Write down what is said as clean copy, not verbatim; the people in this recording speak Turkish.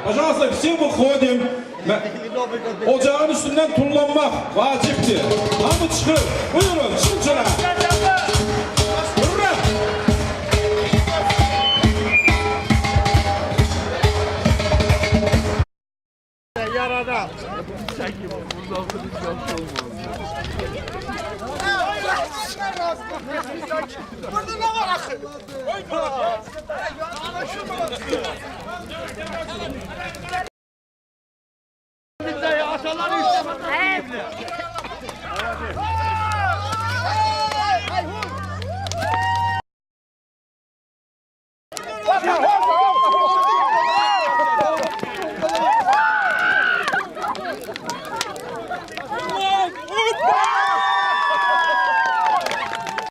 Пожалуйста, все выходим. Ocağın üstünden tullanmak vaciptir. Hamı çıkır. Buyurun, çılçıra. Hurra! Yarada. Çekim. Burada oturup yok Burada ne var akı? Bizde aşağıları istemez. Hadi.